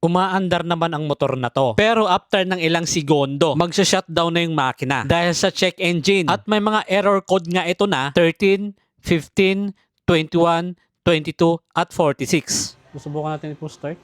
umaandar naman ang motor na to. Pero after ng ilang segundo, magsha-shutdown na yung makina dahil sa check engine. At may mga error code nga ito na 13, 15, 21, 22, at 46. Susubukan natin i-push start.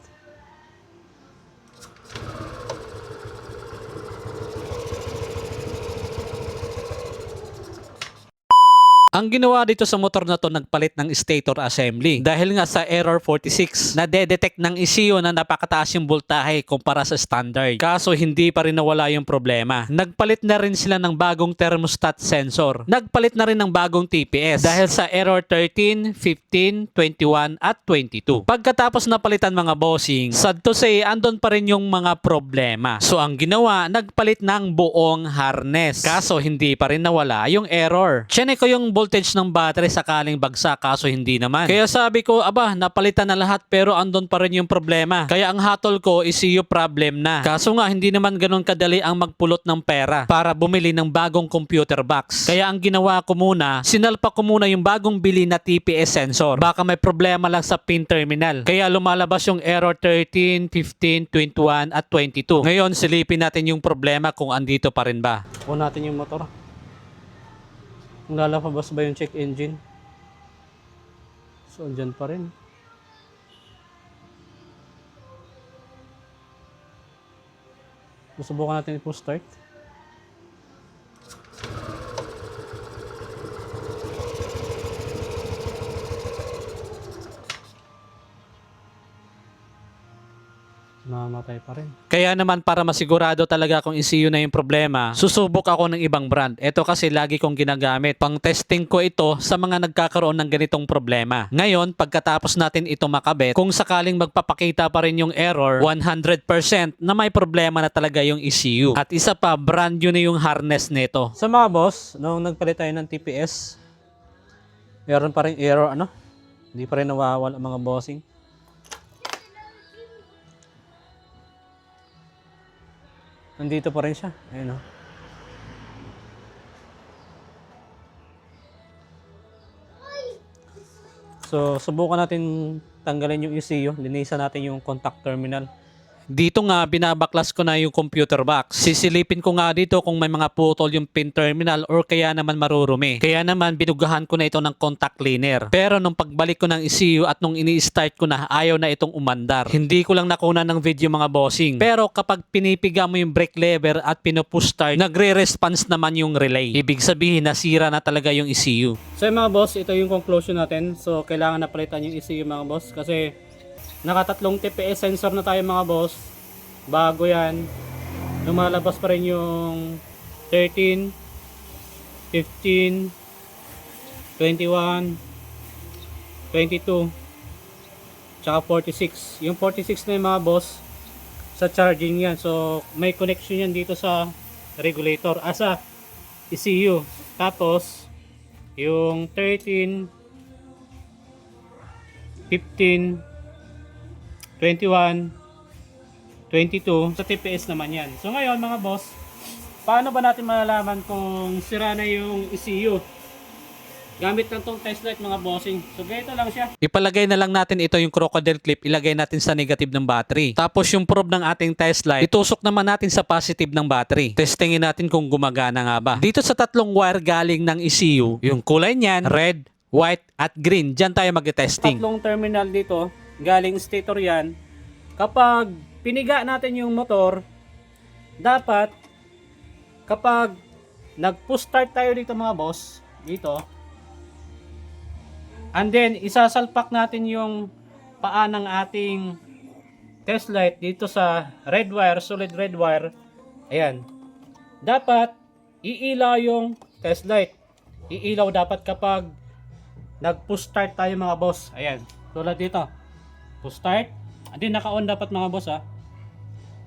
Ang ginawa dito sa motor na to, nagpalit ng stator assembly. Dahil nga sa error 46, na-detect ng ECU na napakataas yung voltahe kumpara sa standard. Kaso hindi pa rin nawala yung problema. Nagpalit na rin sila ng bagong thermostat sensor. Nagpalit na rin ng bagong TPS dahil sa error 13, 15, 21, at 22. Pagkatapos napalitan mga bossing, sad to say, andon pa rin yung mga problema. So ang ginawa, nagpalit ng buong harness. Kaso hindi pa rin nawala yung error. Chine ko yung voltage ng battery sakaling bagsak, kaso hindi naman. Kaya sabi ko, aba, napalitan na lahat pero andon pa rin yung problema. Kaya ang hatol ko, ECU problem na. Kaso nga, hindi naman ganun kadali ang magpulot ng pera para bumili ng bagong computer box. Kaya ang ginawa ko muna, sinalpa ko muna yung bagong bili na TPS sensor. Baka may problema lang sa pin terminal. Kaya lumalabas yung error 13, 15, 21, at 22. Ngayon, silipin natin yung problema kung andito pa rin ba. On natin yung motor. Kung lalabas ba yung check engine. So, andyan pa rin. Susubukan natin i-push start. Mamatay pa rin. Kaya naman para masigurado talaga kung ECU na yung problema, susubok ako ng ibang brand. Ito kasi lagi kong ginagamit. Pang testing ko ito sa mga nagkakaroon ng ganitong problema. Ngayon, pagkatapos natin ito makabit, kung sakaling magpapakita pa rin yung error, 100% na may problema na talaga yung ECU. At isa pa, brand new na yung harness nito. Sa mga boss, nung nagpalit tayo ng TPS, meron pa rin error, hindi pa rin nawawala ang mga bossing. Nandito pa rin siya. Ayun o. So, subukan natin tanggalin yung ECU. Linisan natin yung contact terminal. Dito nga, binabaklas ko na yung computer box. Sisilipin ko nga dito kung may mga putol yung pin terminal or kaya naman marurumi. Kaya naman, binugahan ko na ito ng contact cleaner. Pero nung pagbalik ko ng ECU at nung ini-start ko na, ayaw na itong umandar. Hindi ko lang nakuna ng video mga bossing. Pero kapag pinipiga mo yung brake lever at pinupush start, nagre-response naman yung relay. Ibig sabihin, nasira na talaga yung ECU. So mga boss, ito yung conclusion natin. So kailangan na palitan yung ECU mga boss kasi nakatatlong TPS sensor na tayo mga boss. Bago yan, lumalabas pa rin yung 13, 15, 21, 22, tsaka 46. Yung 46 na yung mga boss, sa charging yan. So may connection yan dito sa regulator, sa ECU. Tapos yung 13, 15, 21, 22 sa TPS naman yan. So ngayon mga boss, paano ba natin malalaman kung sira na yung ECU? Gamit lang tong test light mga bossing. So ganito lang siya. Ipalagay na lang natin ito yung crocodile clip, ilagay natin sa negative ng battery. Tapos yung probe ng ating test light, itusok naman natin sa positive ng battery. Testingin natin kung gumagana nga ba. Dito sa tatlong wire galing ng ECU, yung kulay niyan, red, white, at green. Diyan tayo mag-testing. Tatlong terminal dito, galing stator yan. Kapag piniga natin yung motor, dapat kapag nag-push start tayo dito mga boss, dito, and then isasalpak natin yung paa ng ating test light dito sa red wire, solid red wire, ayan, dapat iilaw yung test light. Iilaw dapat kapag nag-push start tayo mga boss, ayan, tulad dito, push start, and then naka-on dapat mga boss ha.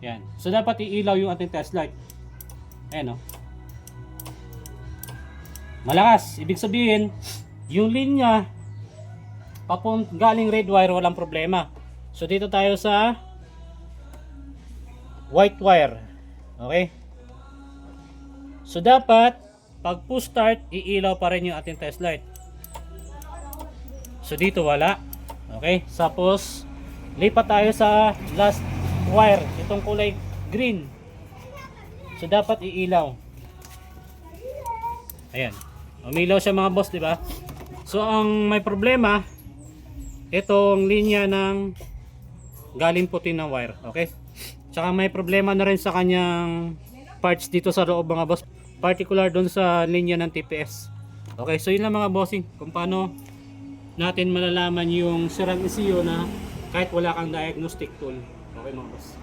Yan. So dapat iilaw yung ating test light. Ayan o. Malakas. Ibig sabihin, yung linya galing red wire, walang problema. So dito tayo sa white wire. Okay? So dapat pag push start, iilaw pa rin yung ating test light. So dito wala. Okay? Tapos lipat tayo sa last wire, itong kulay green. So dapat iilaw. Ayan. Umilaw siya mga boss, di ba? So ang may problema, itong linya ng galing puti ng wire, okay? Tsaka may problema na rin sa kanyang parts dito sa loob mga boss, particular doon sa linya ng TPS. Okay, so yun lang mga bossing, kung paano natin malalaman yung sirang ECU na kahit wala kang diagnostic tool. Okay mga boss.